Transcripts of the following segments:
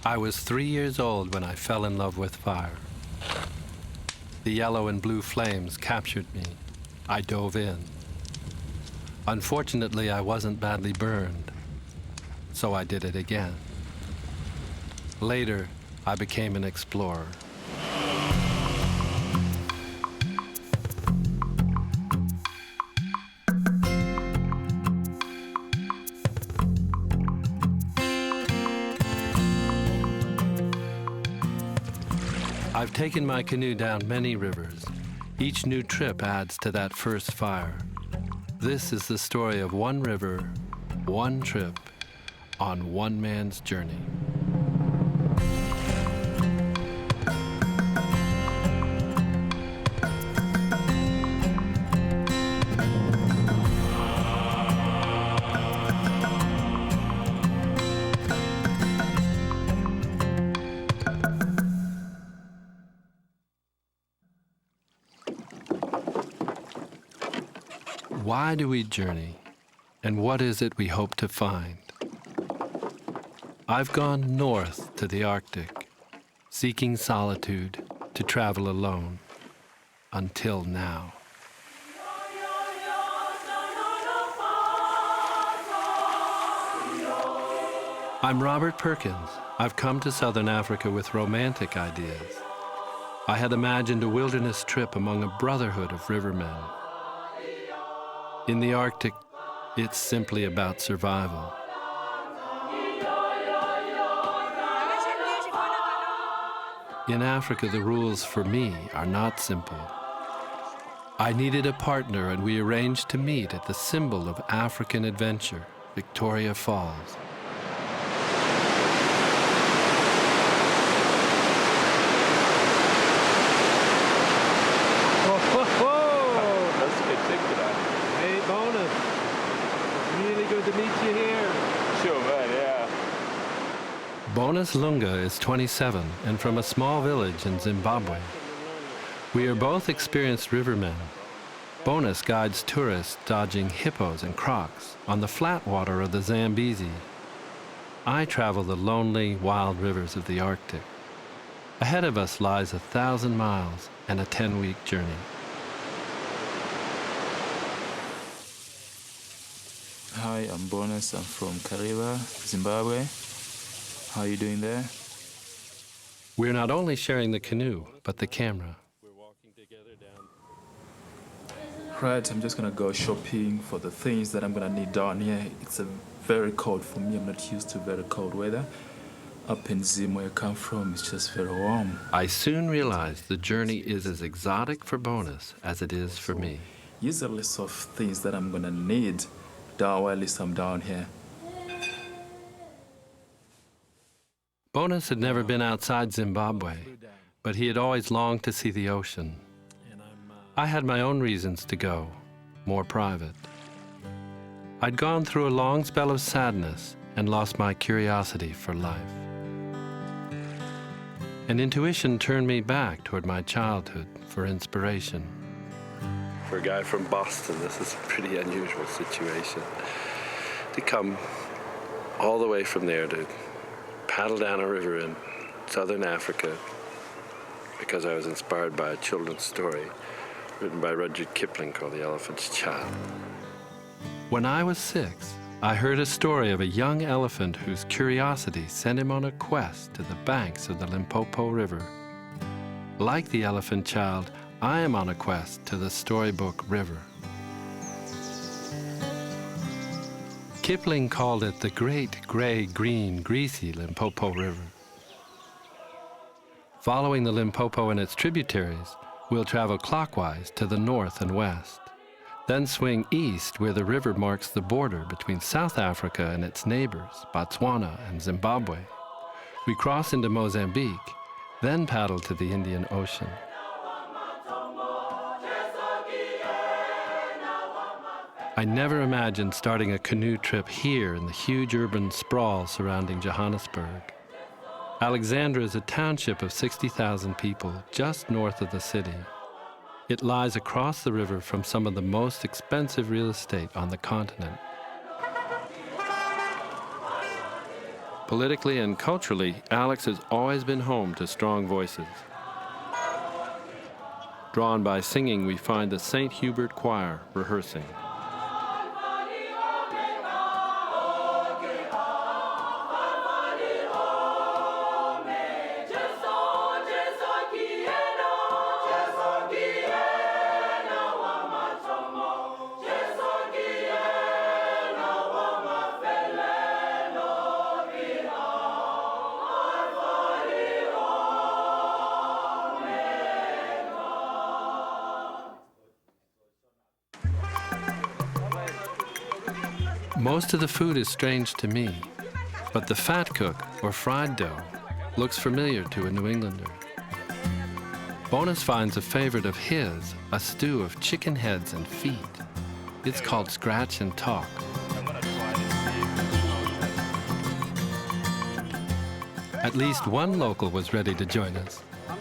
I was 3 years old when I fell in love with fire. The yellow and blue flames captured me. I dove in. Unfortunately, I wasn't badly burned, so I did it again. Later, I became an explorer. I've taken my canoe down many rivers. Each new trip adds to that first fire. This is the story of one river, one trip, on one man's journey. Why do we journey, and what is it we hope to find? I've gone north to the Arctic, seeking solitude to travel alone, until now. I'm Robert Perkins. I've come to Southern Africa with romantic ideas. I had imagined a wilderness trip among a brotherhood of rivermen. In the Arctic, it's simply about survival. In Africa, the rules for me are not simple. I needed a partner, and we arranged to meet at the symbol of African adventure, Victoria Falls. Bonus Lunga is 27 and from a small village in Zimbabwe. We are both experienced rivermen. Bonus guides tourists dodging hippos and crocs on the flat water of the Zambezi. I travel the lonely, wild rivers of the Arctic. Ahead of us lies 1,000 miles and a 10-week journey. Hi, I'm Bonus. I'm from Kariba, Zimbabwe. How are you doing there? We're not only sharing the canoe, but the camera. Right, I'm just gonna go shopping for the things that I'm gonna need down here. It's very cold for me. I'm not used to very cold weather. Up in Zim, where I come from, it's just very warm. I soon realized the journey is as exotic for Bonus as it is for me. Here's a list of things that I'm gonna need down while at least I'm down here. Bonus had never been outside Zimbabwe, but he had always longed to see the ocean. I had my own reasons to go, more private. I'd gone through a long spell of sadness and lost my curiosity for life. An intuition turned me back toward my childhood for inspiration. For a guy from Boston, this is a pretty unusual situation. To come all the way from there to paddle down a river in southern Africa because I was inspired by a children's story written by Rudyard Kipling called The Elephant's Child. When I was 6, I heard a story of a young elephant whose curiosity sent him on a quest to the banks of the Limpopo River. Like the elephant child, I am on a quest to the storybook river. Kipling called it the great, gray, green, greasy Limpopo River. Following the Limpopo and its tributaries, we'll travel clockwise to the north and west, then swing east where the river marks the border between South Africa and its neighbors, Botswana and Zimbabwe. We cross into Mozambique, then paddle to the Indian Ocean. I never imagined starting a canoe trip here in the huge urban sprawl surrounding Johannesburg. Alexandra is a township of 60,000 people just north of the city. It lies across the river from some of the most expensive real estate on the continent. Politically and culturally, Alex has always been home to strong voices. Drawn by singing, we find the St. Hubert Choir rehearsing. Most of the food is strange to me, but the fat cook, or fried dough, looks familiar to a New Englander. Bonus finds a favorite of his, a stew of chicken heads and feet. It's called Scratch and Talk. At least one local was ready to join us. I'm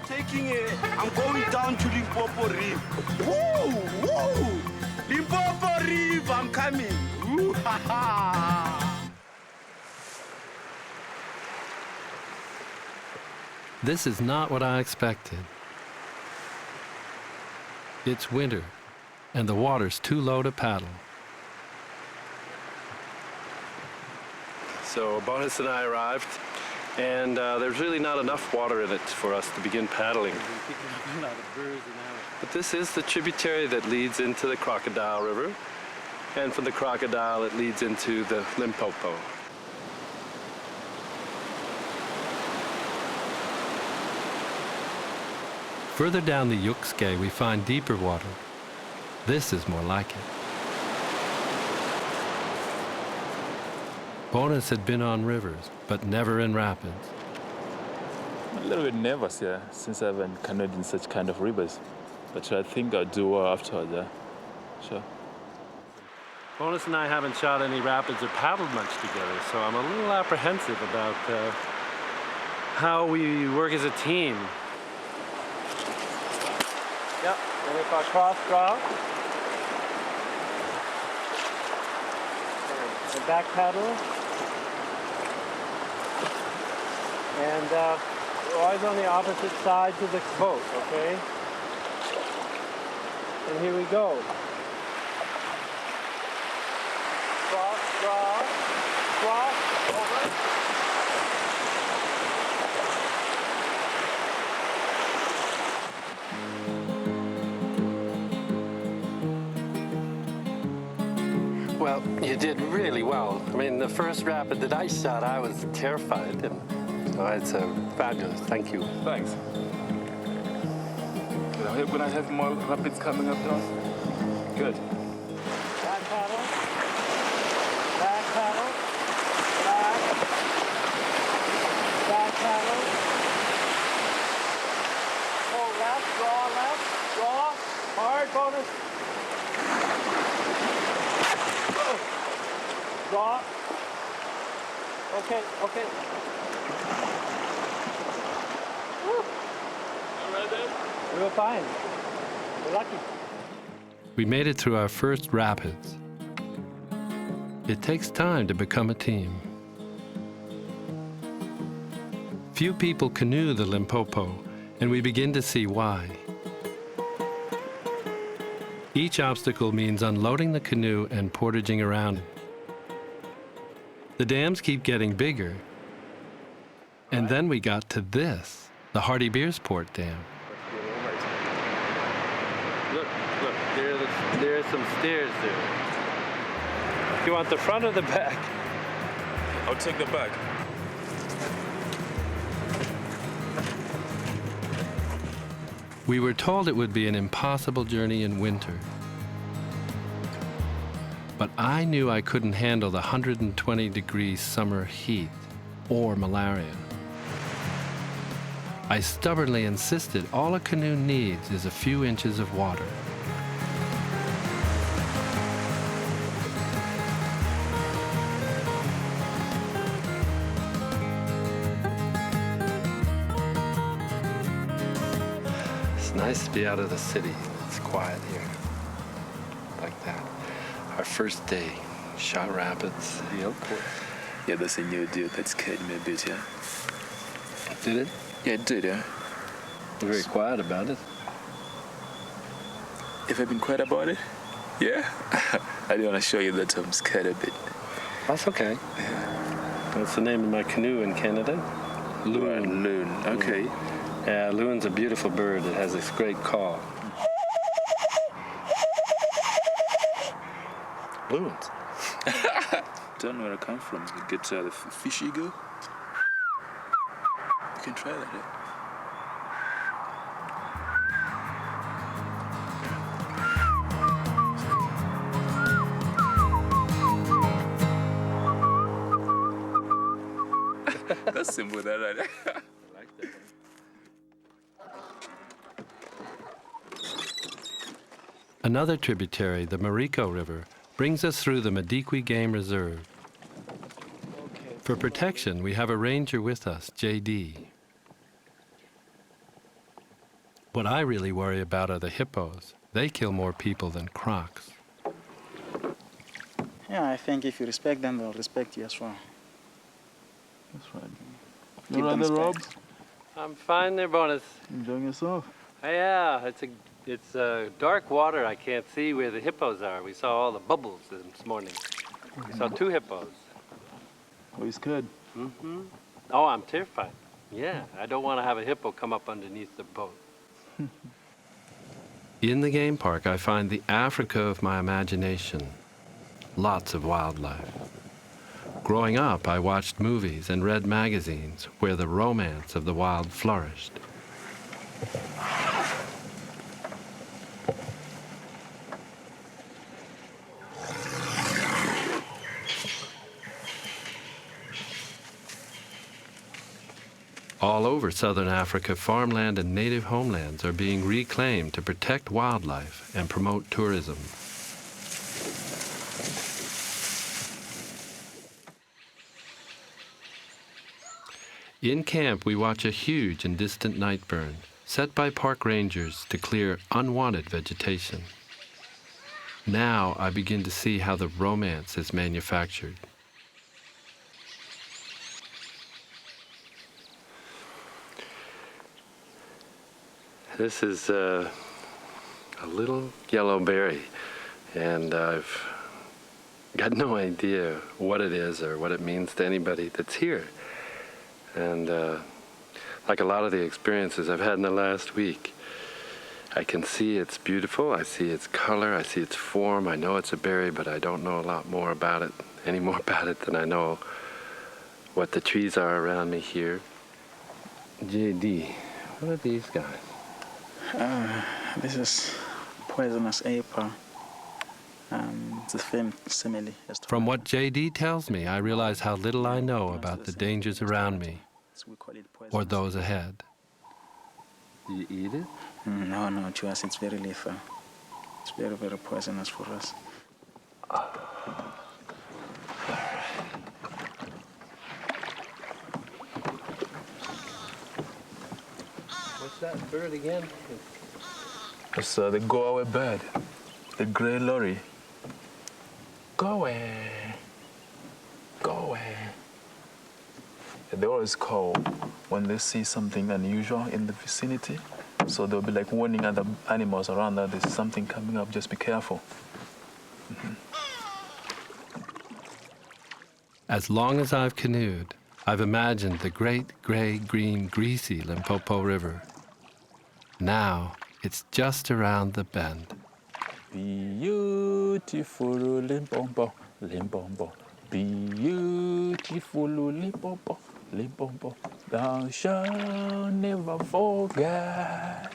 going down to Limpopo Reef. Woo! Woo! Limpopo Reef, I'm coming. Woo, ha, ha. This is not what I expected. It's winter, and the water's too low to paddle. So Bonus and I arrived, and there's really not enough water in it for us to begin paddling. But this is the tributary that leads into the Crocodile River, and from the Crocodile it leads into the Limpopo. Further down the Yuxke, we find deeper water. This is more like it. Bonus had been on rivers, but never in rapids. I'm a little bit nervous, yeah, since I haven't canoed in such kind of rivers. But I think I'll do well afterwards, yeah. Sure. Bonus and I haven't shot any rapids or paddled much together, so I'm a little apprehensive about how we work as a team. Yep, and if I cross draw, and back paddle, and we're always on the opposite sides of the boat, okay? And here we go. Cross, draw, cross, over. Well, you did really well. I mean, the first rapid that I shot, I was terrified, and so it's fabulous. Thank you. Thanks. When I have more rapids coming up now. Good. Back paddle, back paddle, back paddle. Pull left, draw, hard bonus. Draw. Okay. Woo. You ready? We were fine. We're lucky. We made it through our first rapids. It takes time to become a team. Few people canoe the Limpopo, and we begin to see why. Each obstacle means unloading the canoe and portaging around it. The dams keep getting bigger. And then we got to this, the Hardy Beersport Dam. Look, there's some stairs there. You want the front or the back? I'll take the back. We were told it would be an impossible journey in winter. But I knew I couldn't handle the 120-degree summer heat or malaria. I stubbornly insisted all a canoe needs is a few inches of water. It's nice to be out of the city. It's quiet here, like that. Our first day, shot rapids. Yep. Yeah, that's a new deal. That scared me a bit, yeah. Did it? Yeah, it did, yeah. You're very quiet about it. Have I been quiet about it? Yeah? I didn't want to show you that I'm scared a bit. That's okay. That's the name of my canoe in Canada. Loon. Loon, okay. Yeah, loon's a beautiful bird. It has this great call. Loons. Don't know where it come from. You get the fish eagle. You can try that, yeah. That's simple, that right? I like that one. Another tributary, the Marico River, brings us through the Madiqui Game Reserve. For protection, we have a ranger with us, J.D. What I really worry about are the hippos. They kill more people than crocs. Yeah, I think if you respect them, they'll respect you as well. That's right. Give You them right there, Rob? respect. I'm fine there, Bonus. Enjoying yourself? Yeah, it's dark water. I can't see where the hippos are. We saw all the bubbles this morning. We saw 2 hippos. Oh, you scared? Mm-hmm. Oh, I'm terrified. Yeah, I don't want to have a hippo come up underneath the boat. In the game park, I find the Africa of my imagination. Lots of wildlife. Growing up, I watched movies and read magazines where the romance of the wild flourished. All over southern Africa, farmland and native homelands are being reclaimed to protect wildlife and promote tourism. In camp, we watch a huge and distant night burn set by park rangers to clear unwanted vegetation. Now I begin to see how the romance is manufactured. This is a little yellow berry, and I've got no idea what it is or what it means to anybody that's here. And like a lot of the experiences I've had in the last week, I can see it's beautiful, I see its color, I see its form, I know it's a berry, but I don't know a lot more about it, any more about it than I know what the trees are around me here. JD, what are these guys? This is poisonous apple. It's the same simile as to From what JD tells me, I realize how little I know about the dangers around me we call it or poisonous. those ahead. Do you eat it? No, to us it's very lethal. It's very, very poisonous for us. What's that bird again? It's the go-away bird, the gray lorry. Go away. Go away. They always call when they see something unusual in the vicinity. So they'll be like warning other animals around that there's something coming up, just be careful. As long as I've canoed, I've imagined the great gray, green, greasy Limpopo River. Now it's just around the bend. Beautiful Limpopo, Limpopo. Beautiful Limpopo, Limpopo. Thou shalt never forget.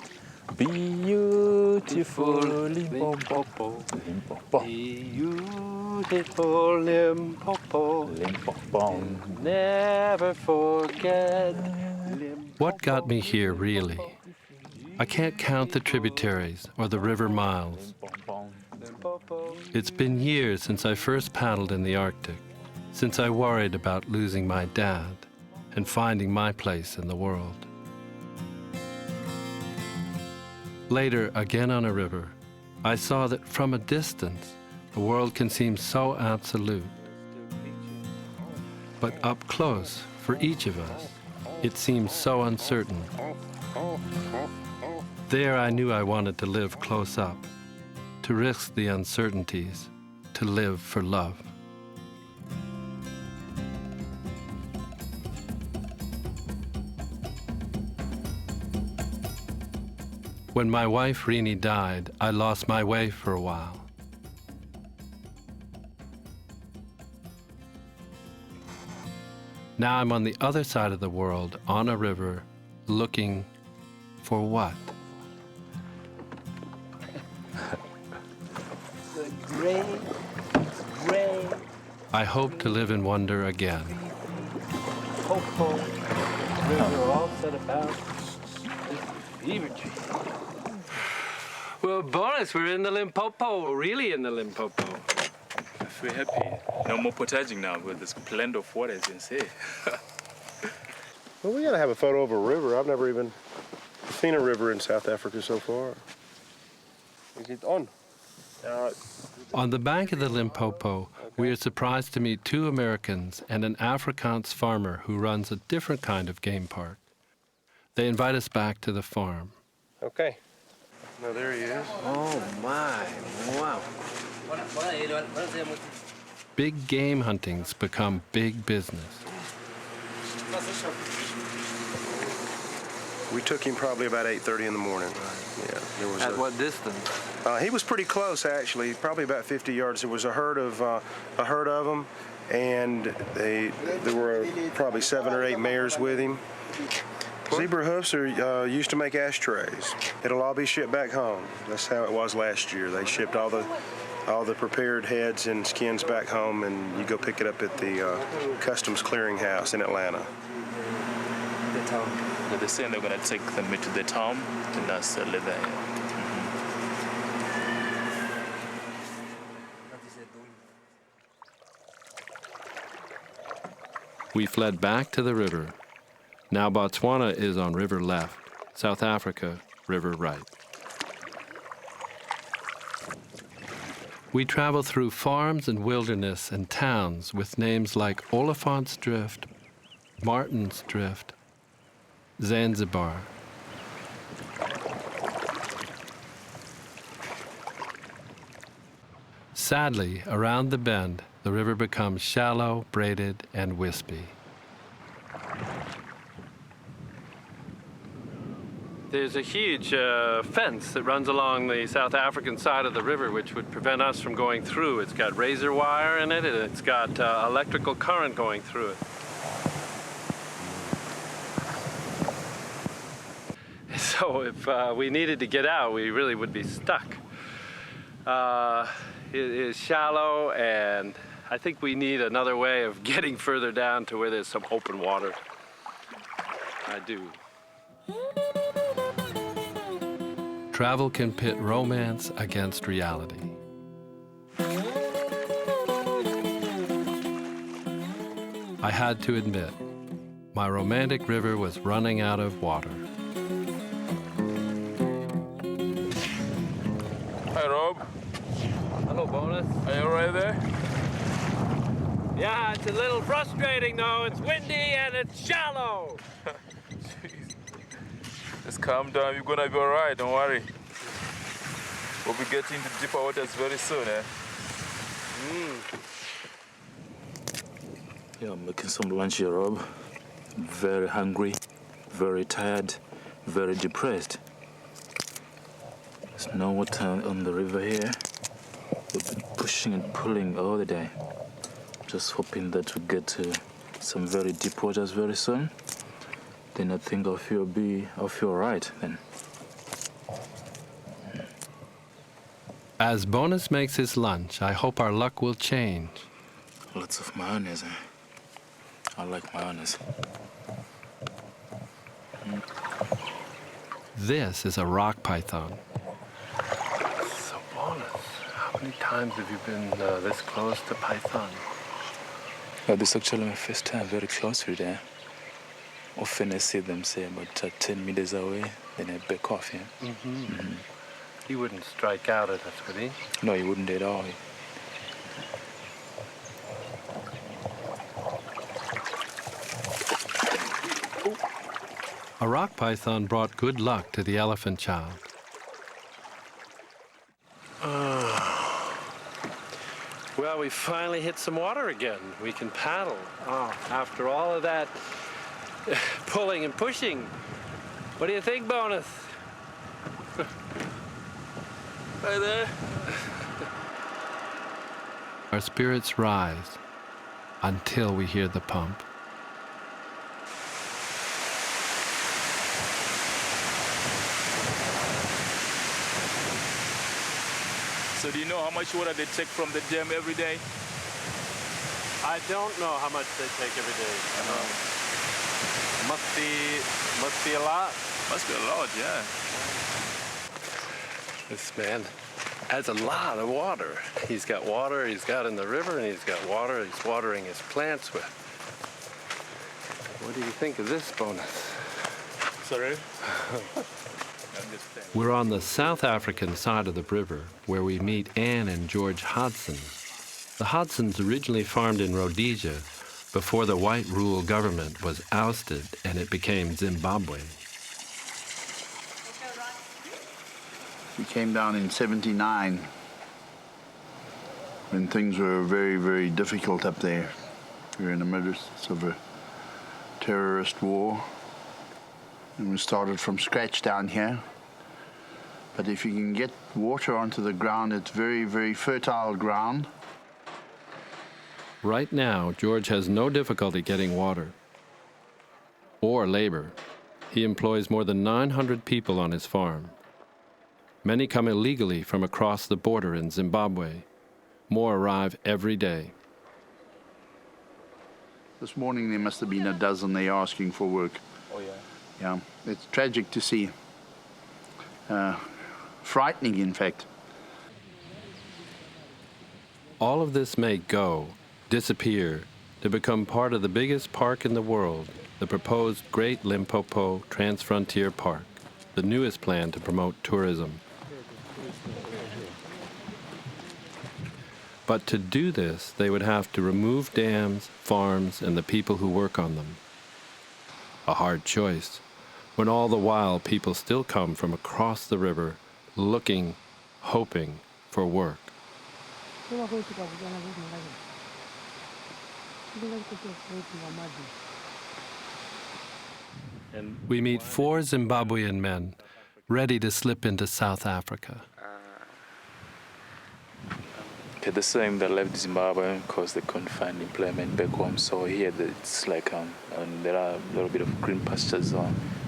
Beautiful Limpopo, Limpopo. Beautiful Limpopo, Limpopo. never forget. What got me here, really? I can't count the tributaries or the river miles. It's been years since I first paddled in the Arctic, since I worried about losing my dad and finding my place in the world. Later, again on a river, I saw that from a distance, the world can seem so absolute. But up close, for each of us, it seemed so uncertain. There I knew I wanted to live close up, to risk the uncertainties, to live for love. When my wife Rini died, I lost my way for a while. Now I'm on the other side of the world, on a river, looking for what? The great I hope to live in wonder again. Popo river all set about this beaver tree. Well, Boris, we're in the Limpopo, really in the Limpopo. We're happy. No more portaging now, but there's plenty of water, as you can see. Well, we gotta have a photo of a river. I've never even seen a river in South Africa so far. Is it on? On the bank of the Limpopo, we are surprised to meet two Americans and an Afrikaans farmer who runs a different kind of game park. They invite us back to the farm. Okay. No, there he is. Oh my, wow. Big game hunting's become big business. We took him probably about 8:30 in the morning. Yeah, there was At what distance? He was pretty close, actually, probably about 50 yards. There was a herd of them, and there were probably 7 or 8 mares with him. Zebra hoofs are used to make ashtrays. It'll all be shipped back home. That's how it was last year. They shipped all the prepared heads and skins back home, and you go pick it up at the Customs Clearinghouse in Atlanta. They're saying they're going to take them to the town and sell it there. We fled back to the river. Now Botswana is on river left, South Africa, river right. We travel through farms and wilderness and towns with names like Oliphant's Drift, Martin's Drift, Zanzibar. Sadly, around the bend, the river becomes shallow, braided, and wispy. There's a huge fence that runs along the South African side of the river, which would prevent us from going through. It's got razor wire in it, and it's got electrical current going through it. So if we needed to get out, we really would be stuck. It is shallow, and I think we need another way of getting further down to where there's some open water. I do. Travel can pit romance against reality. I had to admit, my romantic river was running out of water. Hi, Rob. Hello, Bonus. Are you right there? Yeah, it's a little frustrating, though. It's windy and it's shallow. Just calm down. You're gonna be all right. Don't worry. We'll be getting to deeper waters very soon, eh? Yeah, I'm making some lunch here, Rob. Very hungry, very tired, very depressed. There's no water on the river here. We've been pushing and pulling all the day. Just hoping that we get to some very deep waters very soon. Then I think I'll feel all right then. As Bonus makes his lunch, I hope our luck will change. Lots of mayonnaise, eh? I like mayonnaise. This is a rock python. So, Bonus, how many times have you been this close to python? This is actually my first time very close to them. Often I see them, say, about 10 meters away, then I back off, yeah? He wouldn't strike out at us, would he? No, he wouldn't at all. A rock python brought good luck to the elephant child. Well, we finally hit some water again. We can paddle. Oh, after all of that pulling and pushing. What do you think, Bonus? Hi there. Our spirits rise until we hear the pump. So do you know how much water they take from the dam every day? I don't know how much they take every day. Must be a lot. Must be a lot, yeah. This man has a lot of water. He's got water he's got in the river, and he's got water he's watering his plants with. What do you think of this, Bonus? Sorry? We're on the South African side of the river, where we meet Anne and George Hodson. The Hodsons originally farmed in Rhodesia before the white rule government was ousted and it became Zimbabwe. We came down in '79 when things were very, very difficult up there. We were in the midst of a terrorist war, and we started from scratch down here. But if you can get water onto the ground, it's very, very fertile ground. Right now, George has no difficulty getting water or labor. He employs more than 900 people on his farm. Many come illegally from across the border in Zimbabwe. More arrive every day. This morning there must have been a dozen there asking for work. Oh, yeah. Yeah, it's tragic to see. Frightening, in fact. All of this may go, disappear, to become part of the biggest park in the world, the proposed Great Limpopo Transfrontier Park, the newest plan to promote tourism. But to do this, they would have to remove dams, farms, and the people who work on them. A hard choice, when all the while people still come from across the river, looking, hoping for work. We meet 4 Zimbabwean men ready to slip into South Africa. They're the same that left Zimbabwe because they couldn't find employment back home. So here it's like there are a little bit of green pastures.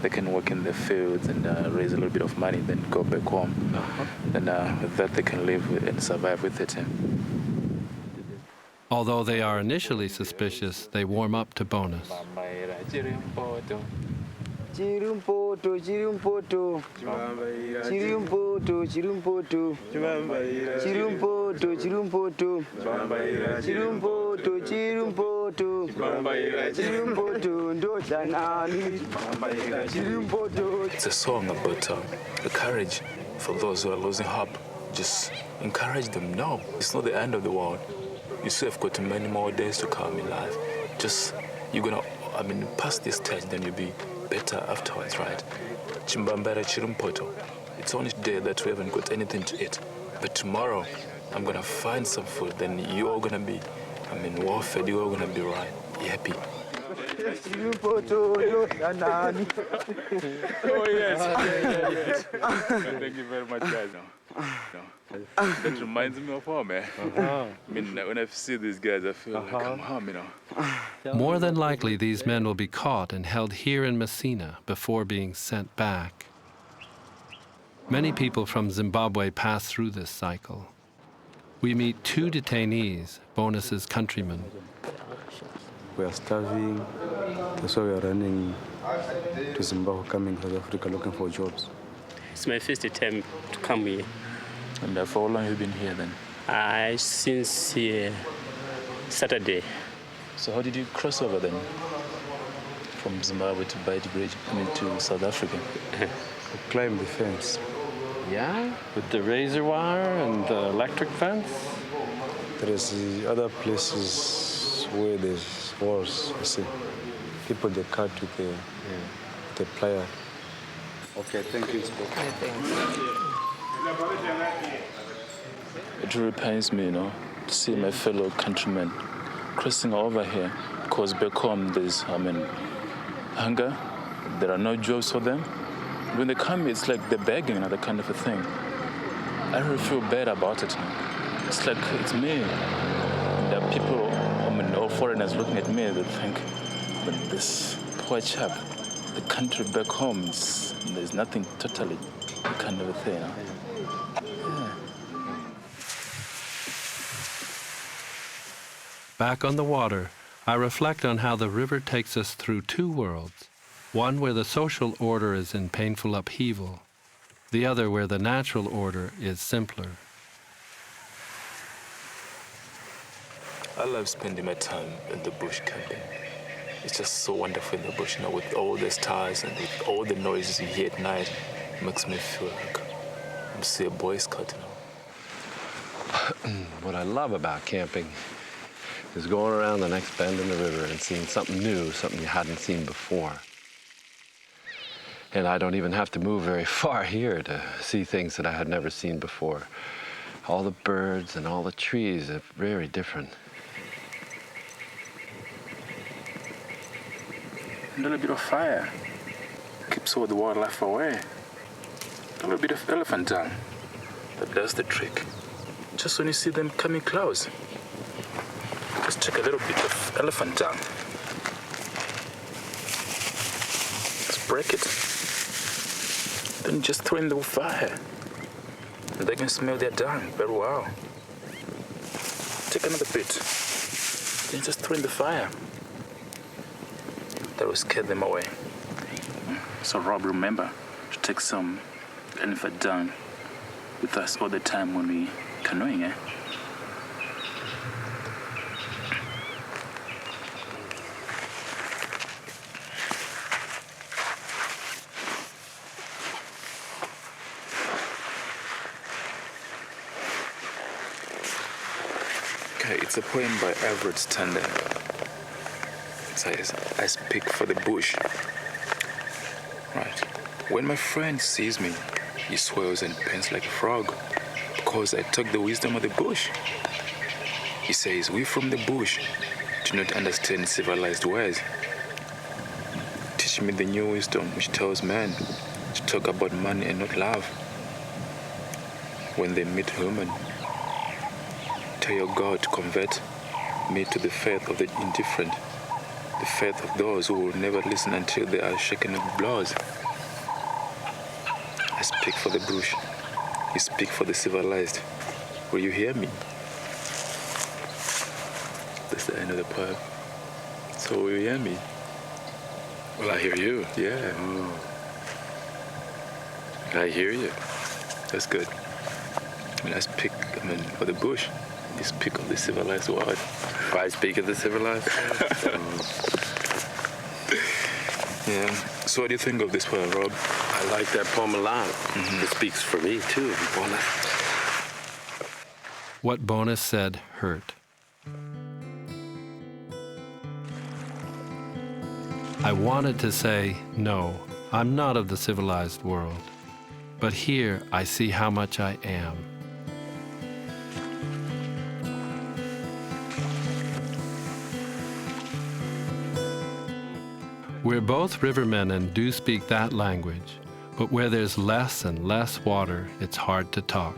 They can work in the fields and raise a little bit of money, then go back home. And with that they can live and survive with it. Although they are initially suspicious, they warm up to Bonus. Chirumpoto, chirumpoto, chirumpoto, chirumpoto, chirumpoto, chirumpoto, chirumpoto, chirumpoto, chirumpoto, ndojanani, chirumpoto. It's a song about the courage for those who are losing hope. Just encourage them. No, it's not the end of the world. You still have got many more days to come in life. Just, you're gonna, pass this stage, then you'll be better afterwards, right? Chimbambara chirumpoto. It's only today that we haven't got anything to eat. But tomorrow, I'm gonna find some food, then you're all gonna be, well fed, you're all gonna be right, happy. Oh, yes. Thank you very much, guys. That reminds me of home, eh? When I see these guys, I feel like I'm home, More than likely, these men will be caught and held here in Messina before being sent back. Many people from Zimbabwe pass through this cycle. We meet 2 detainees, Bonus's countrymen. We are starving, that's why we are running to Zimbabwe, coming to South Africa looking for jobs. It's my first attempt to come here. And for how long have you been here then? Since Saturday. So how did you cross over then? From Zimbabwe to Beit Bridge, to South Africa? We climbed the fence. Yeah? With the razor wire and the electric fence? There is the other places where there's walls, you see. People, they cut with the the player. Okay, thank you. It really pains me, to see my fellow countrymen crossing over here, because back home there's, hunger. There are no jobs for them. When they come, it's like they're begging, that kind of a thing. I really feel bad about it. It's like it's me. And there are people, all foreigners looking at me, they think, but this poor chap, the country back home, there's nothing totally kind of a thing. Yeah. Back on the water, I reflect on how the river takes us through two worlds, one where the social order is in painful upheaval, the other where the natural order is simpler. I love spending my time in the bush camping. It's just so wonderful in the bush, with all the stars and with all the noises you hear at night. It makes me feel like I'm still a Boy Scout, What I love about camping is going around the next bend in the river and seeing something new, something you hadn't seen before. And I don't even have to move very far here to see things that I had never seen before. All the birds and all the trees are very different. A little bit of fire keeps all the wildlife away. A little bit of elephant dung, that does the trick. Just when you see them coming close, just take a little bit of elephant dung. Just break it. Then just throw in the fire. And they can smell their dung very well. Take another bit. Then just throw in the fire. That will scare them away. So Rob, remember to take some elephant dung with us all the time when we canoeing, eh? Okay, it's a poem by Everett Stander. It says, I speak for the bush. Right. When my friend sees me, he swells and pants like a frog, because I talk the wisdom of the bush. He says, we from the bush do not understand civilized ways. Teach me the new wisdom which tells man to talk about money and not love. When they meet human, tell your God to convert me to the faith of the indifferent, the faith of those who will never listen until they are shaken with blows. I speak for the bush. You speak for the civilized. Will you hear me? That's the end of the poem. So will you hear me? Will I hear you? Yeah. I hear you. That's good. I speak for the bush. You speak of the civilized world. If I speak of the civilized Yeah. So what do you think of this poem, Rob? I like that poem a lot. It speaks for me, too. What Bonus said hurt. I wanted to say, no, I'm not of the civilized world. But here I see how much I am. We're both rivermen and do speak that language, but where there's less and less water, it's hard to talk.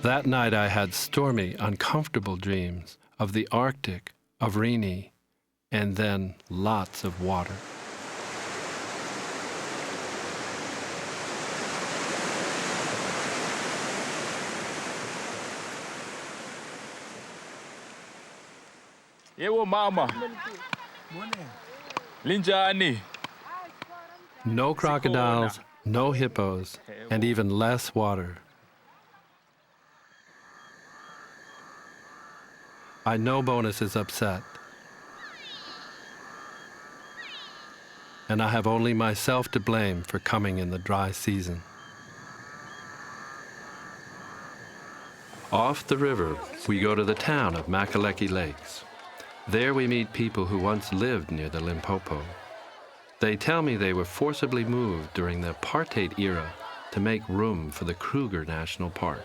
That night I had stormy, uncomfortable dreams of the Arctic, of Rini, and then lots of water. Yewo mama. Linjani. No crocodiles, no hippos, and even less water. I know Bonus is upset. And I have only myself to blame for coming in the dry season. Off the river, we go to the town of Makaleki Lakes. There we meet people who once lived near the Limpopo. They tell me they were forcibly moved during the apartheid era to make room for the Kruger National Park.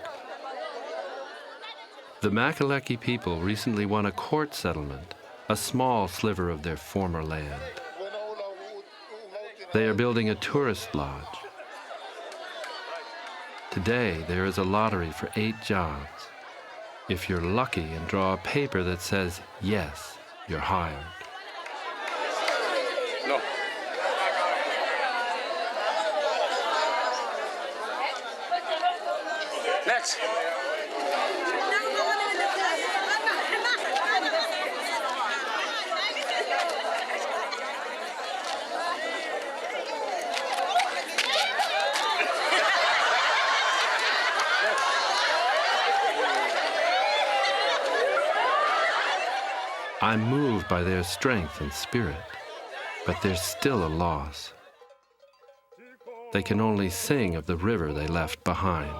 The Makaleki people recently won a court settlement, a small sliver of their former land. They are building a tourist lodge. Today, there is a lottery for 8 jobs. If you're lucky and draw a paper that says, yes, you're hired. No. Next. I'm moved by their strength and spirit, but there's still a loss. They can only sing of the river they left behind.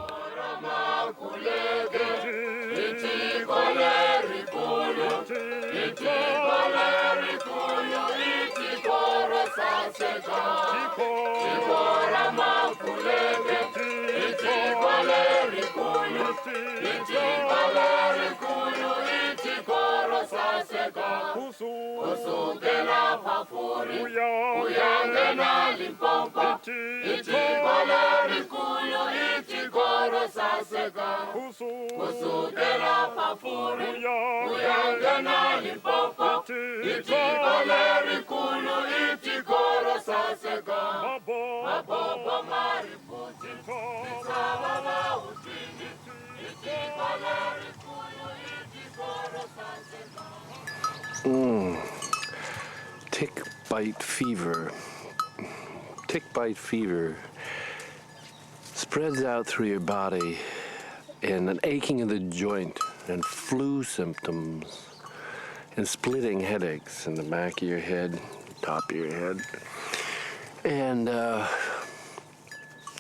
Tick bite fever. Tick bite fever spreads out through your body in an aching of the joint and flu symptoms and splitting headaches in the back of your head, top of your head. And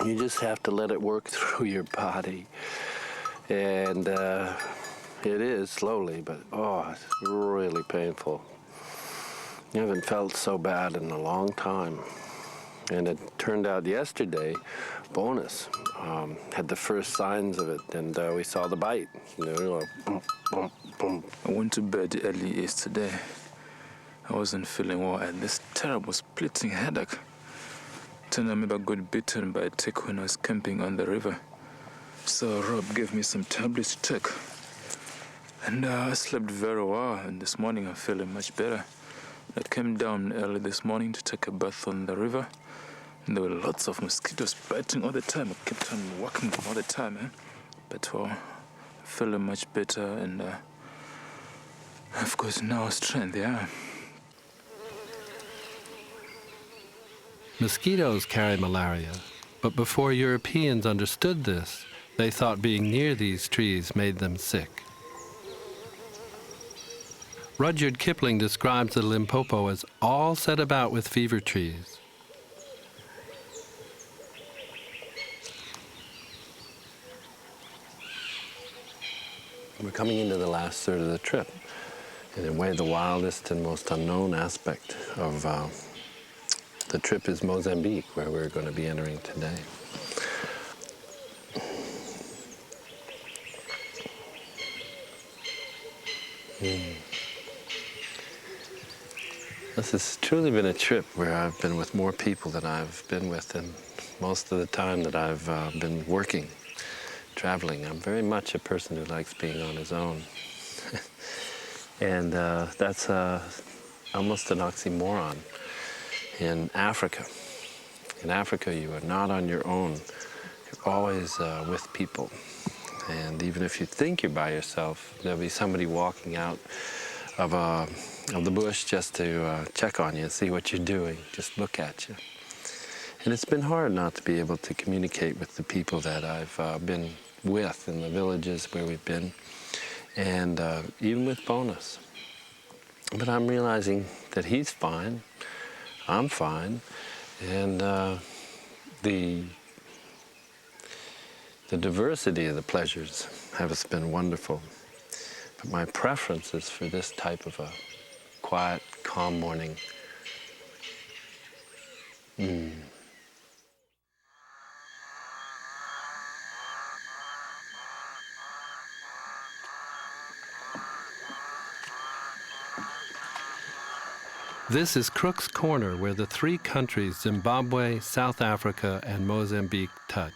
you just have to let it work through your body. And it is slowly, but it's really painful. I haven't felt so bad in a long time. And it turned out yesterday, bonus, had the first signs of it, and we saw the bite. Boom, boom, boom. I went to bed early yesterday. I wasn't feeling well, and this terrible splitting headache. Turned out maybe I got bitten by a tick when I was camping on the river. So Rob gave me some tablets to take. And I slept very well, and this morning I'm feeling much better. I came down early this morning to take a bath on the river, and there were lots of mosquitoes biting all the time. I kept on walking them all the time, But I'm feeling much better, and I've got now strength, Mosquitoes carry malaria, but before Europeans understood this, they thought being near these trees made them sick. Rudyard Kipling describes the Limpopo as all set about with fever trees. We're coming into the last third of the trip, and in a way the wildest and most unknown aspect of the trip is Mozambique, where we're going to be entering today. This has truly been a trip where I've been with more people than I've been with in most of the time that I've been working, traveling. I'm very much a person who likes being on his own. And that's almost an oxymoron. In Africa, you are not on your own. You're always with people. And even if you think you're by yourself, there'll be somebody walking out of the bush just to check on you and see what you're doing, just look at you. And it's been hard not to be able to communicate with the people that I've been with in the villages where we've been, and even with Bonus. But I'm realizing that he's fine, I'm fine, and the The diversity of the pleasures has been wonderful, but my preference is for this type of a quiet, calm morning. This is Crooks Corner, where the three countries, Zimbabwe, South Africa, and Mozambique, touch.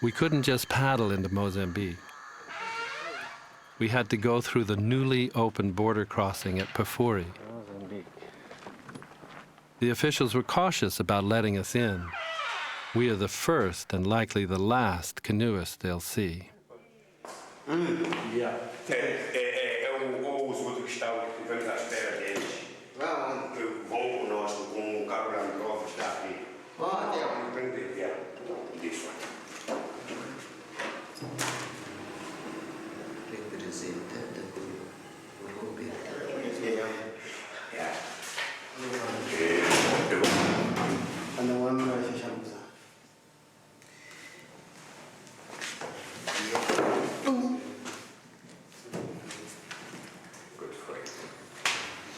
We couldn't just paddle into Mozambique. We had to go through the newly opened border crossing at Pafuri. Mozambique. The officials were cautious about letting us in. We are the first and likely the last canoeists they'll see. Yeah.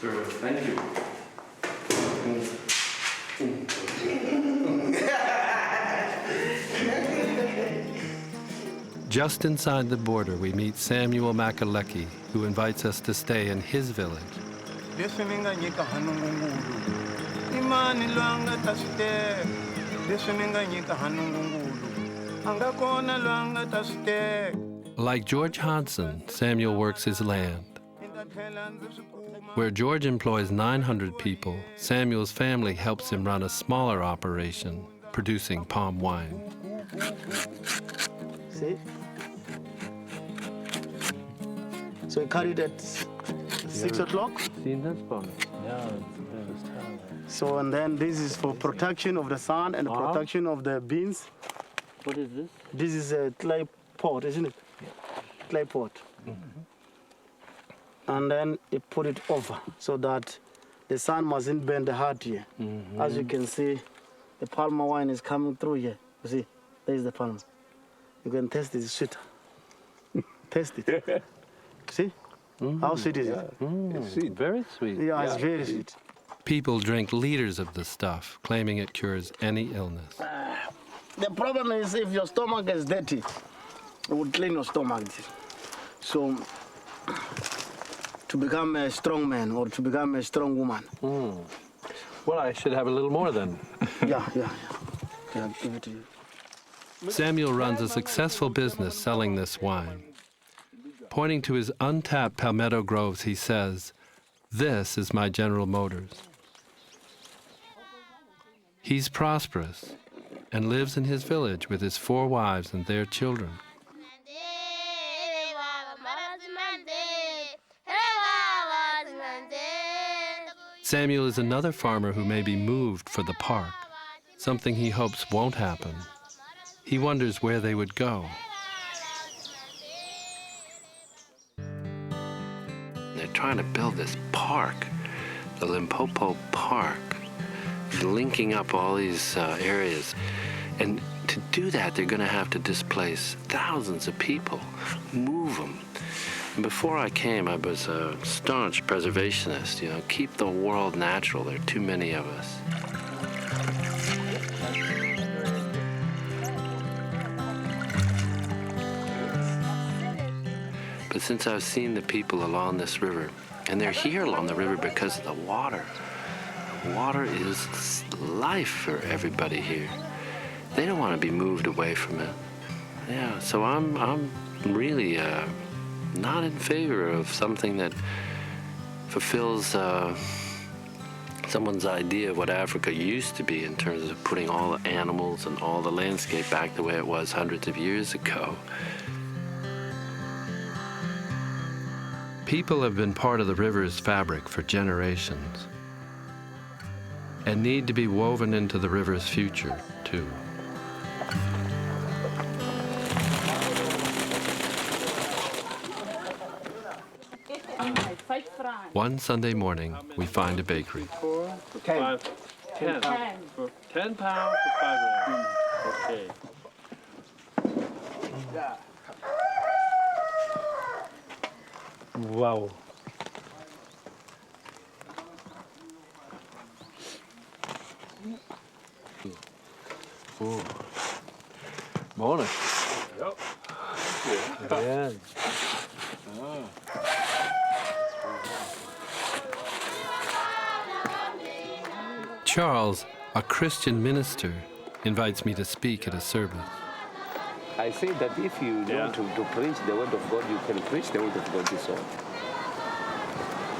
Sir, thank you. Just inside the border, we meet Samuel Makaleki, who invites us to stay in his village. Like George Hodson, Samuel works his land. Where George employs 900 people, Samuel's family helps him run a smaller operation, producing palm wine. See? So we carried at 6 o'clock. Seen this bonus? Yeah, it's a time. So, and then this is for protection of the sun and protection of the beans. What is this? This is a clay pot, isn't it? Yeah. Clay pot. And then you put it over so that the sun mustn't burn the heart here. As you can see, the palm wine is coming through here. You see, there's the palm. You can taste it, it's sweet. Taste it. See? How sweet is it? It's sweet, very sweet. Yeah, it's very sweet. People drink liters of the stuff, claiming it cures any illness. The problem is if your stomach is dirty, it would clean your stomach. So, to become a strong man or to become a strong woman. Well, I should have a little more then. Yeah, give it to you. Samuel runs a successful business selling this wine. Pointing to his untapped palmetto groves, he says, "This is my General Motors." He's prosperous and lives in his village with his 4 wives and their children. Samuel is another farmer who may be moved for the park, something he hopes won't happen. He wonders where they would go. They're trying to build this park, the Limpopo Park, linking up all these areas. And to do that, they're going to have to displace thousands of people, move them. And before I came, I was a staunch preservationist, keep the world natural. There are too many of us. But since I've seen the people along this river, and they're here along the river because of the water. Water is life for everybody here. They don't want to be moved away from it. Yeah, so I'm really not in favor of something that fulfills someone's idea of what Africa used to be in terms of putting all the animals and all the landscape back the way it was hundreds of years ago. People have been part of the river's fabric for generations and need to be woven into the river's future, too. One Sunday morning, we find a bakery. 4, 5, 10. 10 pounds for 5 rand. Okay. Wow. Oh. Morning. Yep. Yeah. Charles, a Christian minister, invites me to speak at a service. I say that if you want to preach the word of God, you can preach the word of God this all.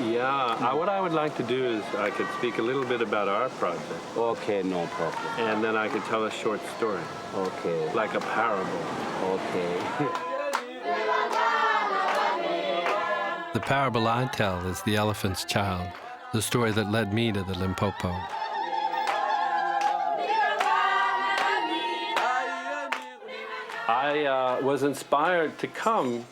Yeah, what I would like to do is I could speak a little bit about our project. Okay, no problem. And then I could tell a short story. Okay. Like a parable. Okay. The parable I tell is The Elephant's Child, the story that led me to the Limpopo. I was inspired to come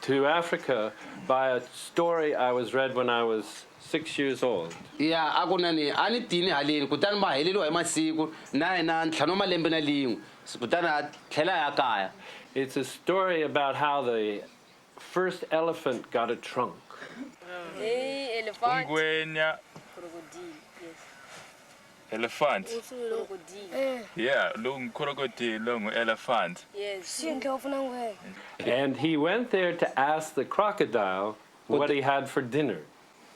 to Africa by a story I was read when I was 6 years old. Yeah, akunani ani tini halini kutani ma helelo hi masiku na ntlhanu malembe na lin'we kutani thlela ya kaya. It's a story about how the first elephant got a trunk. Elephant. Crocodile, yes. Elephant. Crocodile. Yeah, long crocodile, long elephant. Yes. And he went there to ask the crocodile what he had for dinner.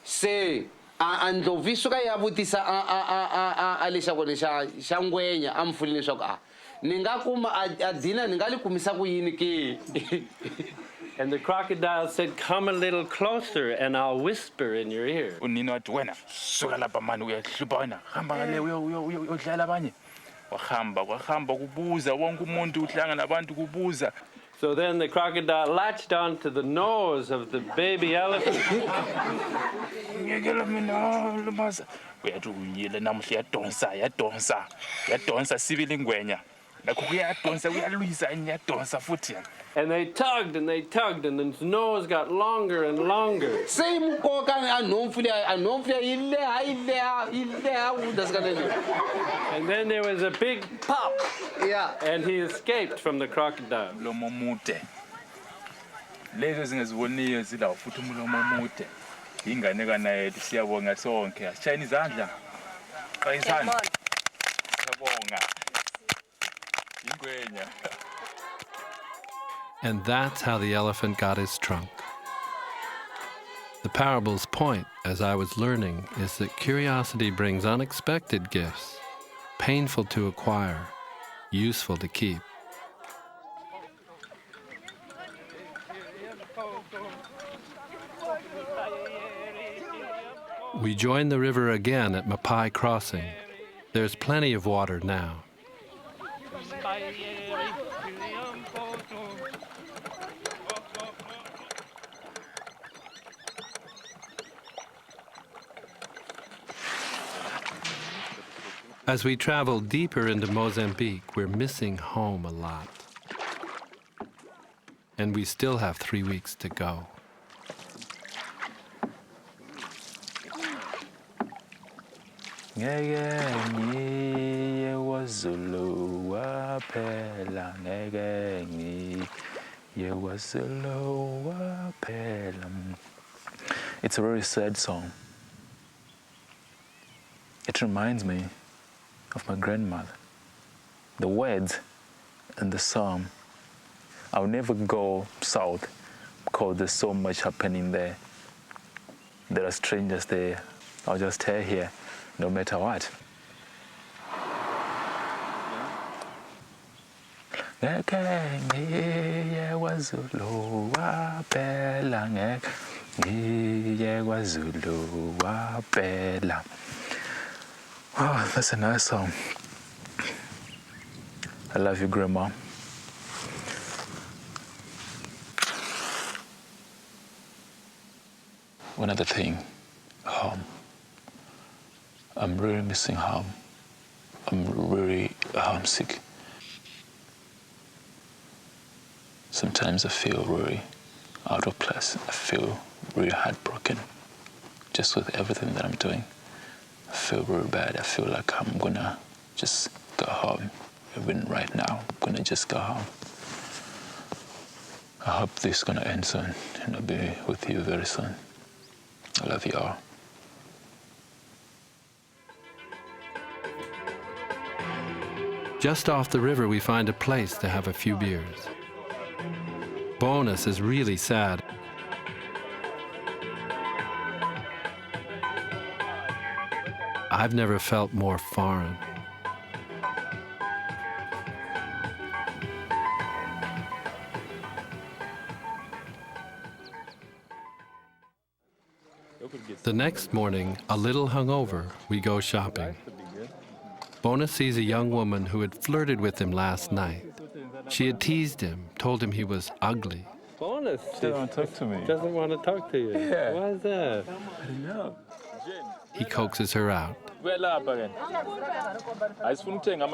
Se andloviso ka ya vutisa a leswaku xa ngwenya a mfuli leswaku ninga kuma a dina ninga li kumisa ku yini ke. And the crocodile said, "Come a little closer and I'll whisper in your ear." Unina wathi wena suka lapha mani uyahlupha wena hamba ngale uyodlala abanye. Wahamba kubuza wonke umuntu uhlanga nabantu kubuza. So then the crocodile latched onto the nose of the baby elephant. Ngekela mina lumaza. Uyathi unyile namuhla yadonsa sibili ngwenya. Nakho kuyadonsa kuyalwisa yadonsa futhi. And they tugged and they tugged and his nose got longer and longer. Same koka anomflia And then there was a big pop. Yeah. And he escaped from the crocodile. Lomo mude. Lezo zingeziboniyo zila futhi umulomo mude. Ingane kana siyabonga sonke. Ashayina izandla. Qayisana. Siyabonga. Ingwenya. And that's how the elephant got his trunk. The parable's point, as I was learning, is that curiosity brings unexpected gifts, painful to acquire, useful to keep. We joined the river again at Mapai Crossing. There's plenty of water now. As we travel deeper into Mozambique, we're missing home a lot. And we still have 3 weeks to go. It's a very sad song. It reminds me of my grandmother. The words and the psalm. I'll never go south because there's so much happening there. There are strangers there. I'll just stay here no matter what. Oh, that's a nice song. I love you, Grandma. One other thing, home. I'm really missing home. I'm really homesick. Sometimes I feel really out of place. I feel really heartbroken just with everything that I'm doing. I feel really bad. I feel like I'm gonna just go home. Even right now, I'm gonna just go home. I hope this is gonna end soon, and I'll be with you very soon. I love you all. Just off the river, we find a place to have a few beers. Bonus is really sad. I've never felt more foreign. The next morning, a little hungover, we go shopping. Bonus sees a young woman who had flirted with him last night. She had teased him, told him he was ugly. Bonus. She doesn't want to talk to me. Doesn't want to talk to you. Yeah. Why is that? I don't know. He coaxes her out. I just want to tell you,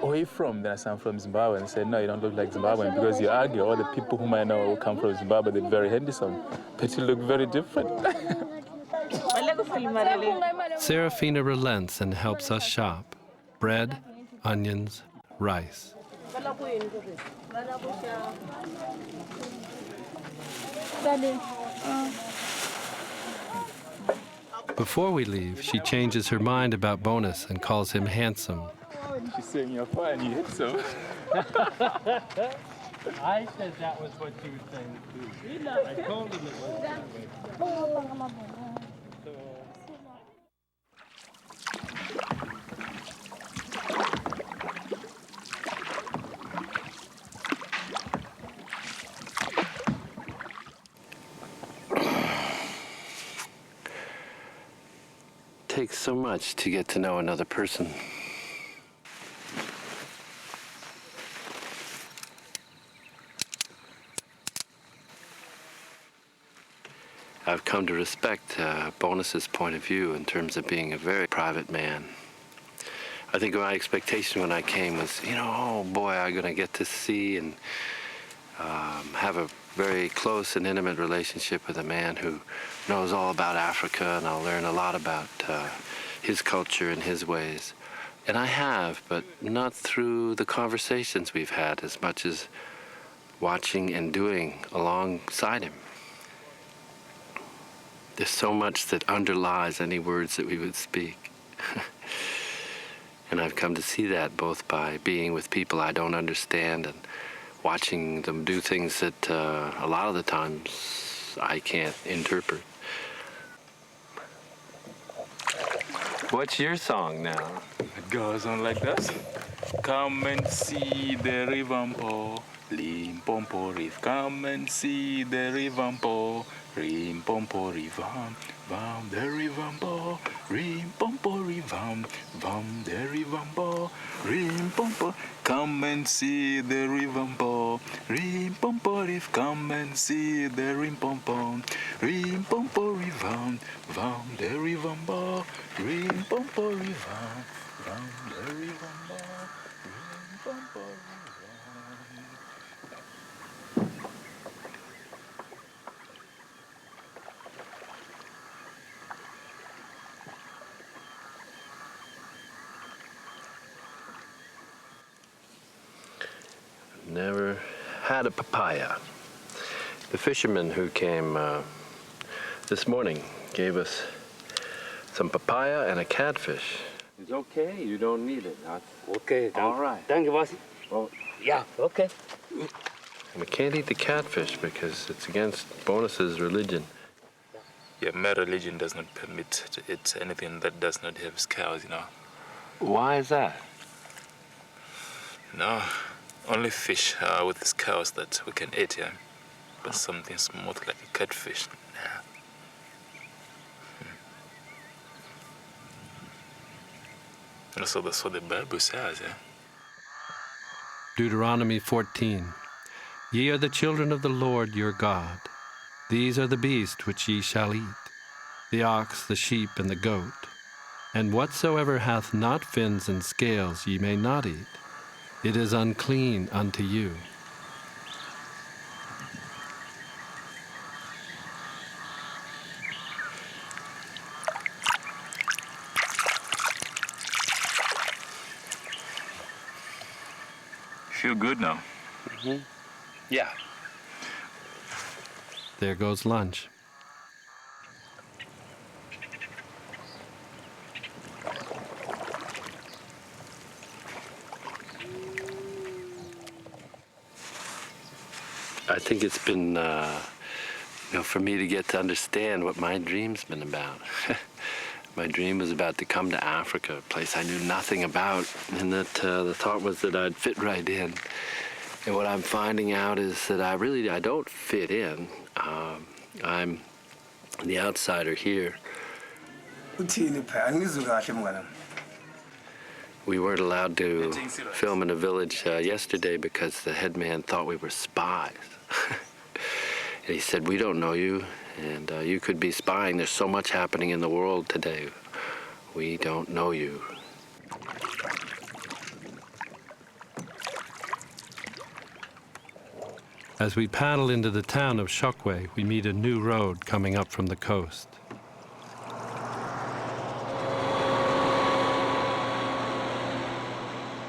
where are you from? Then I said, I'm from Zimbabwe. And I said, no, you don't look like Zimbabwean because you argue. All the people whom I know who come from Zimbabwe, they're very handsome. But you look very different. Serafina relents and helps us shop. Bread, onions, rice. Before we leave, she changes her mind about Bonus and calls him handsome. She's saying you're fine, you're handsome. I said that was what you were saying too. I told him it was. It takes so much to get to know another person. I've come to respect Bonus's point of view in terms of being a very private man. I think my expectation when I came was, oh boy, I'm going to get to see and have a very close and intimate relationship with a man who knows all about Africa, and I'll learn a lot about his culture and his ways. And I have, but not through the conversations we've had as much as watching and doing alongside him. There's so much that underlies any words that we would speak. And I've come to see that both by being with people I don't understand and watching them do things that a lot of the times I can't interpret. What's your song now? It goes on like this. Come and see the Rivampo, Limpompo Riv. Come and see the Rivampo, Rimpompo Rivam, Vam the Rivampo, Rimpompo Rivam, Vam the Rivampo, Rimpompo. Come and see the Rivampo, Rimpompo Riv. Come and see the Rimpompo, Rimpompo Rivam, Vam the Rivampo, Rimpompo Rivam, Vam the Rivampo, Rimpompo Rivam. Never had a papaya. The fisherman who came this morning gave us some papaya and a catfish. It's okay, you don't need it. Okay, all right. Thank you, boss. Well, yeah, okay. And we can't eat the catfish because it's against Bonus's religion. Yeah, my religion does not permit to eat anything that does not have scales, Why is that? No, only fish with scales that we can eat, yeah. But something smooth like a catfish, nah. And also that's what the Bible says, yeah. Deuteronomy 14. Ye are the children of the Lord your God. These are the beasts which ye shall eat, the ox, the sheep, and the goat. And whatsoever hath not fins and scales ye may not eat. It is unclean unto you. Feel good now. Yeah. There goes lunch. I think it's been, for me to get to understand what my dream's been about. My dream was about to come to Africa, a place I knew nothing about, and that the thought was that I'd fit right in. And what I'm finding out is that I don't fit in. I'm the outsider here. We weren't allowed to film in a village yesterday because the headman thought we were spies. And he said, we don't know you, and you could be spying. There's so much happening in the world today. We don't know you. As we paddle into the town of Chokwe, we meet a new road coming up from the coast.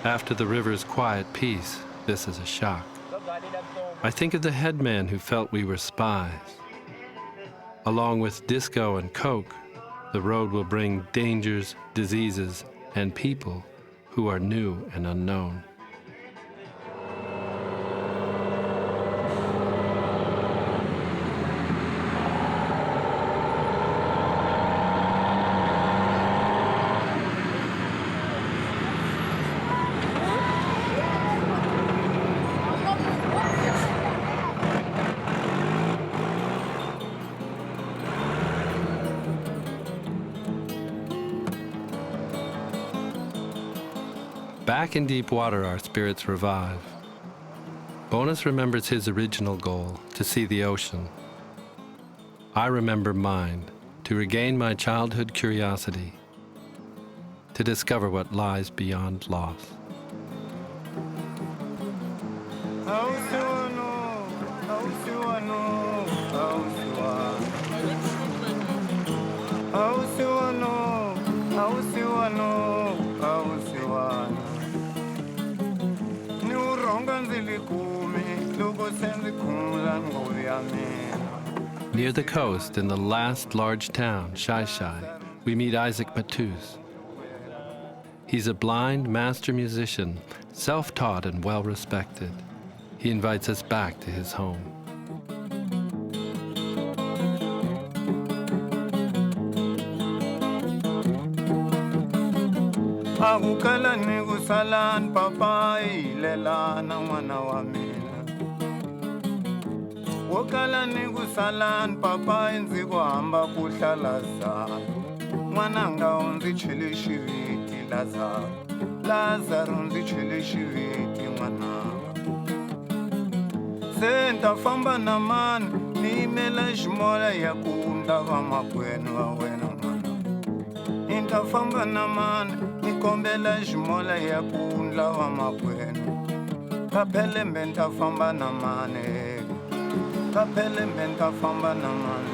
After the river's quiet peace, this is a shock. I think of the headman who felt we were spies. Along with disco and coke, the road will bring dangers, diseases, and people who are new and unknown. Back in deep water, our spirits revive. Bonus remembers his original goal, to see the ocean. I remember mine, to regain my childhood curiosity, to discover what lies beyond loss. Near the coast, in the last large town, Shai Shai, we meet Isaac Matus. He's a blind master musician, self-taught and well-respected. He invites us back to his home. Akukala nikusalan papa ilela na mwana wa mina. Wakala nikusalan papa inzi kuhamba kuhlala zalo. Mwananga unzi chile shiviti Lazaro. Lazaro unzi chile shiviti mwananga. Senta famba na mani nimela jimola ya kuunda kama kwenu wa wena mwana. Inta famba na mani nikombela jimola ya kuunda wa mapwenu. Kapele mbenta famba na mane. Kapele mbenta famba na mane.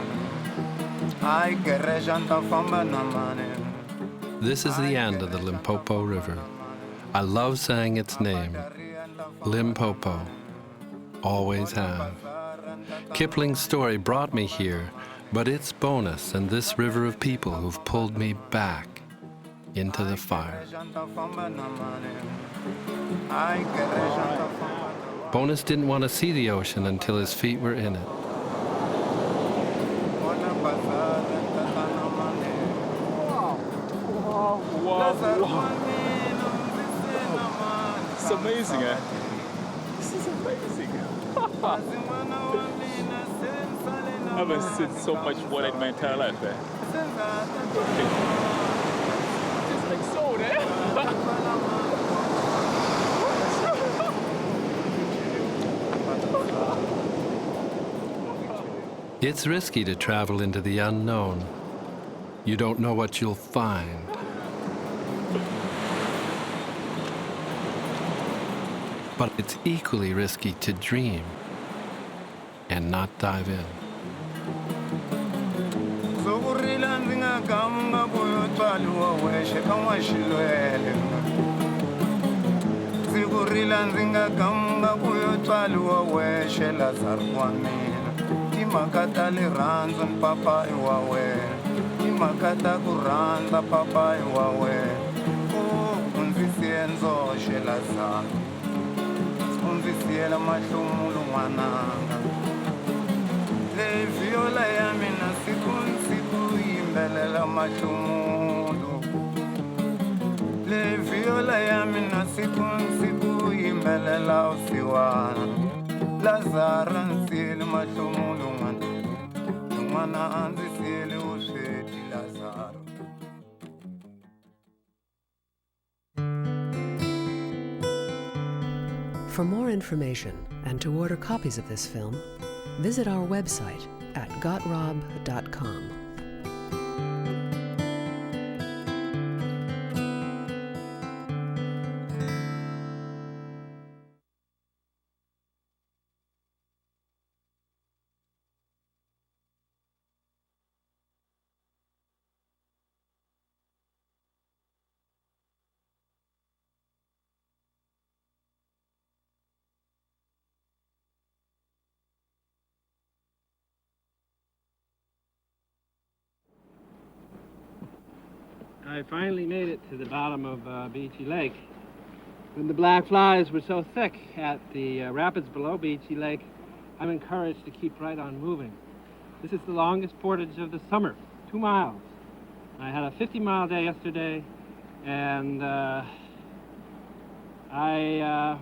Ay gereja nta famba na mane. This is the end of the Limpopo River. I love saying its name, Limpopo. Always have. Kipling's story brought me here, but it's Bonus and this river of people who've pulled me back into the fire. Bonus didn't want to see the ocean until his feet were in it. Wow. It's amazing, eh? This is amazing. I haven't seen so much water in my entire life, eh? It's like so, eh? It's risky to travel into the unknown. You don't know what you'll find. But it's equally risky to dream and not dive in. kurila ndzi nga gamuka ku yo tswaliwa wexe Lazaro wa mina timhaka ta rirhandzu ni papa i wa wena timhaka ta ku rhandza papa i wa wena u ndzi siye ndzoxe Lazaro u ndzi siyela mahlumulo n'wananga leyi viola ya mina siku ni siku yimbelela mahlumulo leyi viola ya mina siku ni siku yimbelela usiwana Lazaro nsiyele mahlumulo n'wana a ndzi siyele usweti Lazaro. For more information and to order copies of this film, visit our website at gotrob.com. I finally made it to the bottom of Beachy Lake. When the black flies were so thick at the rapids below Beachy Lake, I'm encouraged to keep right on moving. This is the longest portage of the summer, 2 miles. I had a 50-mile day yesterday, and I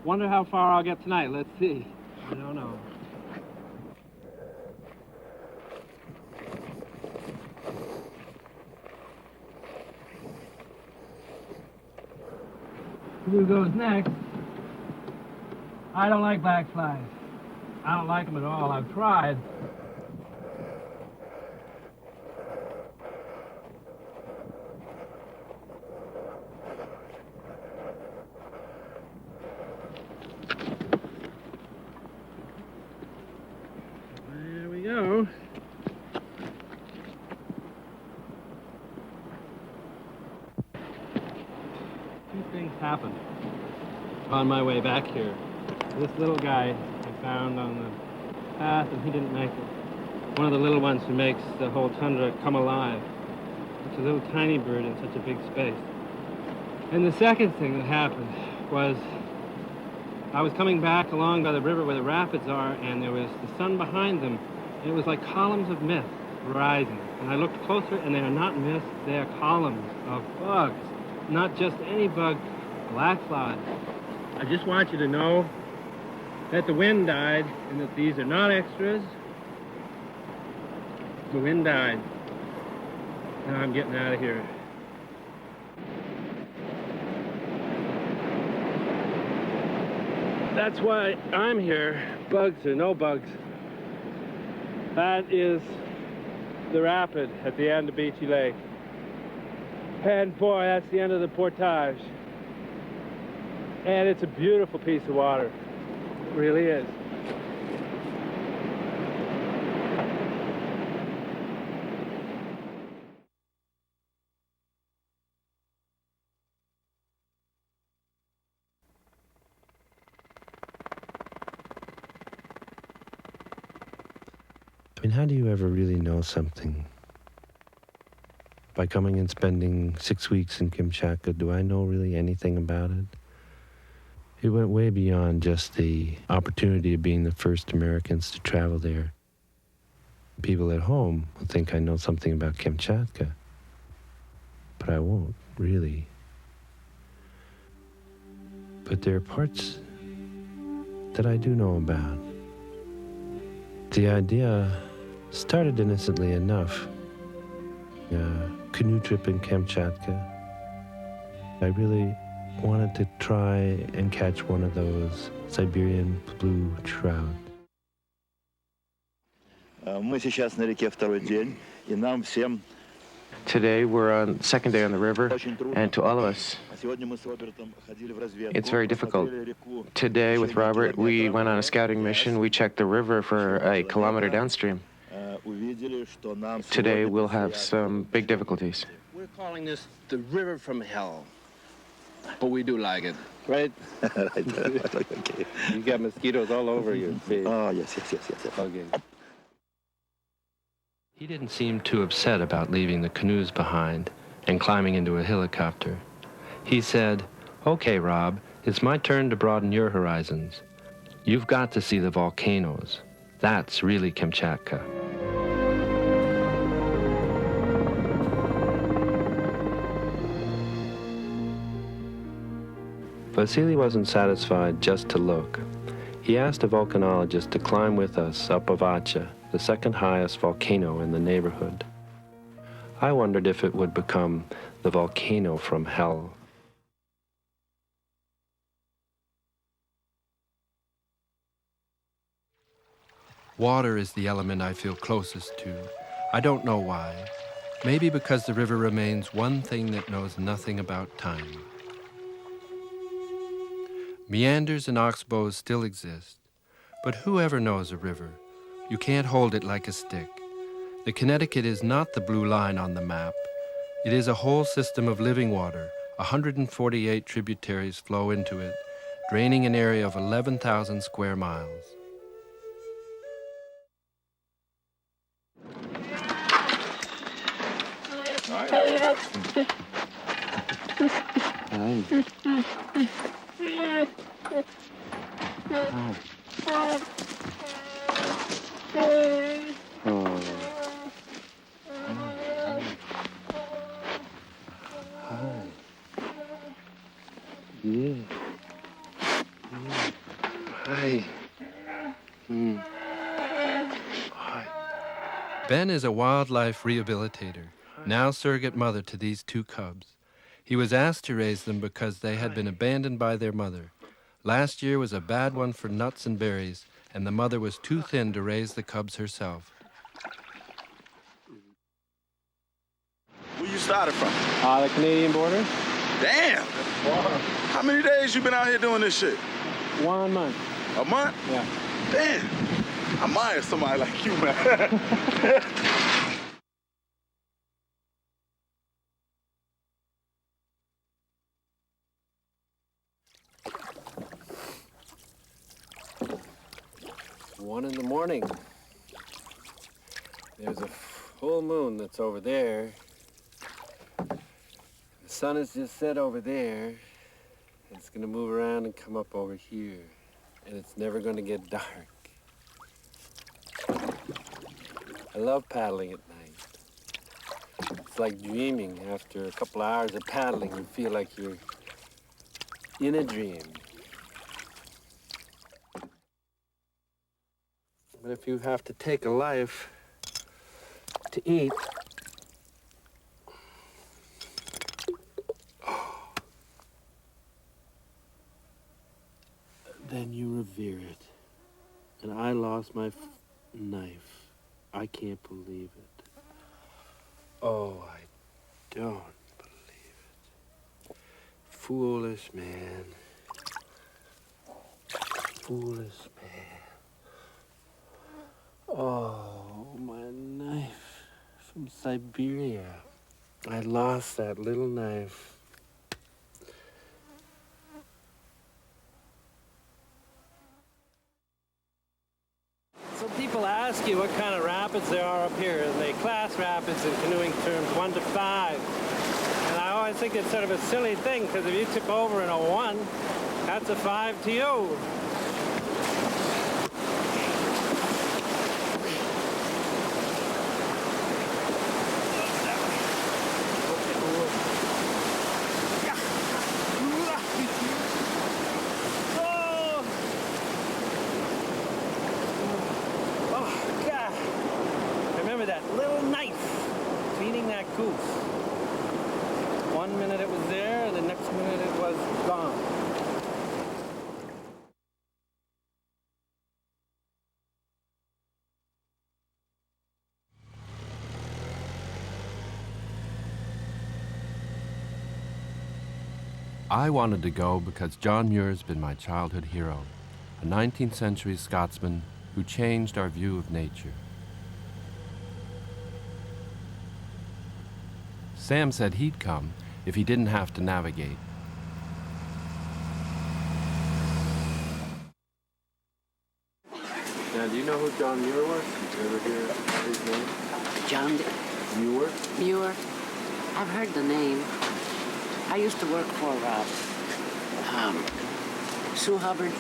wonder how far I'll get tonight. Let's see. I don't know. Who goes next? I don't like black flies. I don't like them at all. I've tried. There we go. Things happened on my way back here. This little guy I found on the path, and he didn't make it. One of the little ones who makes the whole tundra come alive. It's a little tiny bird in such a big space. And the second thing that happened was I was coming back along by the river where the rapids are, and there was the sun behind them, and it was like columns of mist rising. And I looked closer, and they are not mist, they are columns of bugs. Not just any bug, black flies. I just want you to know that the wind died and that these are not extras. The wind died. Now I'm getting out of here. That's why I'm here, bugs or no bugs. That is the rapid at the end of Beachy Lake. And boy, that's the end of the portage. And it's a beautiful piece of water. It really is. I mean, how do you ever really know something? By coming and spending 6 weeks in Kamchatka, do I know really anything about it? It went way beyond just the opportunity of being the first Americans to travel there. People at home will think I know something about Kamchatka, but I won't, really. But there are parts that I do know about. The idea started innocently enough. Canoe trip in Kamchatka. I really wanted to try and catch one of those Siberian blue trout. Мы сейчас на реке второй день, и нам всем. Today we're on second day on the river, and to all of us, it's very difficult. Today with Robert, we went on a scouting mission. We checked the river for a kilometer downstream. Today we'll have some big difficulties. We're calling this the river from hell. But we do like it. Right? Right. Okay. You got mosquitoes all over your face. Oh, yes. Okay. He didn't seem too upset about leaving the canoes behind and climbing into a helicopter. He said, "Okay, Rob, it's my turn to broaden your horizons. You've got to see the volcanoes. That's really Kamchatka." Vasily wasn't satisfied just to look. He asked a volcanologist to climb with us up Avacha, the second highest volcano in the neighborhood. I wondered if it would become the volcano from hell. Water is the element I feel closest to. I don't know why. Maybe because the river remains one thing that knows nothing about time. Meanders and oxbows still exist, but whoever knows a river? You can't hold it like a stick. The Connecticut is not the blue line on the map. It is a whole system of living water. 148 tributaries flow into it, draining an area of 11,000 square miles. Ben is a wildlife rehabilitator, now surrogate mother to these two cubs. He was asked to raise them because they had been abandoned by their mother. Last year was a bad one for nuts and berries, and the mother was too thin to raise the cubs herself. Where you started from? The Canadian border. Damn! How many days you been out here doing this shit? 1 month. A month? Yeah. Damn! I admire somebody like you, man. It's 1 in the morning. There's a full moon that's over there. The sun has just set over there. It's gonna move around and come up over here. And it's never gonna get dark. I love paddling at night. It's like dreaming. After a couple of hours of paddling, you feel like you're in a dream. But if you have to take a life to eat, then you revere it. And I lost my knife. I can't believe it. Oh, I don't believe it. Foolish man. Foolish man. Oh, my knife from Siberia. I lost that little knife. So people ask you what kind of rapids there are up here, and they class rapids in canoeing terms 1 to 5. And I always think it's sort of a silly thing, because if you tip over in a 1, that's a 5 to you. I wanted to go because John Muir's been my childhood hero, a 19th century Scotsman who changed our view of nature. Sam said he'd come if he didn't have to navigate. Do you know who John Muir was? Did you ever hear his name? John Muir? Muir. I've heard the name. I used to work for Sue Hubbard.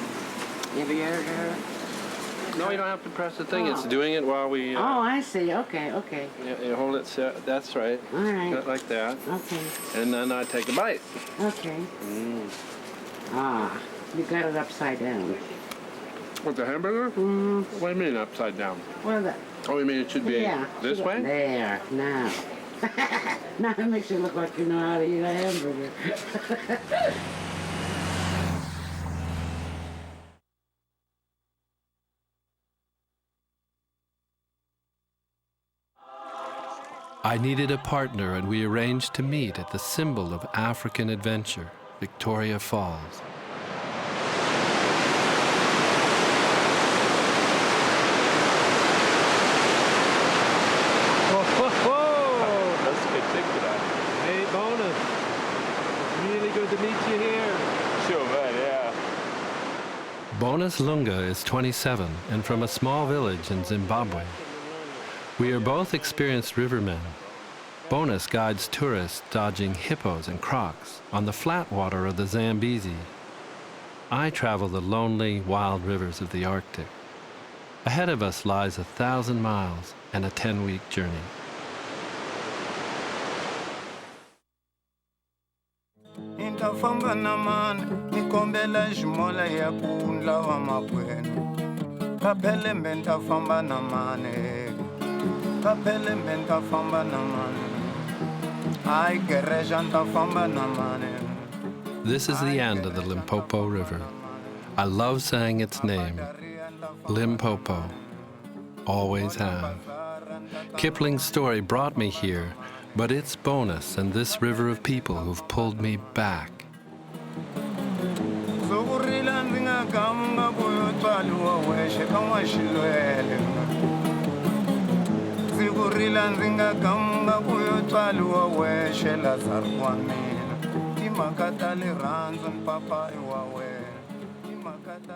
You ever heard of her? No, you don't have to press the thing. It's doing it while we... Oh, I see. Okay, okay. You hold it set. That's right. All right. Like that. Okay. And then I take a bite. Okay. Ah, you got it upside down. With the hamburger? What do you mean upside down? Well, Oh, you mean it should be this way? There, now. Now it makes you look like you know how to eat a hamburger. I needed a partner, and we arranged to meet at the symbol of African adventure, Victoria Falls. That's spectacular. Hey, Bonus. It's really good to meet you here. Sure, man, yeah. Bonus Lunga is 27 and from a small village in Zimbabwe. We are both experienced rivermen. Bonus guides tourists dodging hippos and crocs on the flat water of the Zambezi. I travel the lonely, wild rivers of the Arctic. Ahead of us lies 1,000 miles and a 10-week journey. Intafamba namani nikombela jimola ya kundla wa mapwenu kapele mentafamba namani kapele mentafamba namani ai gereja ntafamba namani. This is the end of the Limpopo River. I love saying its name, Limpopo. Always have. Kipling's story brought me here, but it's Bonus and this river of people who've pulled me back. Zokurila ndingagamba kuyotwaliwa weshe kamashilwele Zikurila ndingagamba kuyotwaliwa weshe lazarwanina Imakata liranzo npapa iwawe Imakata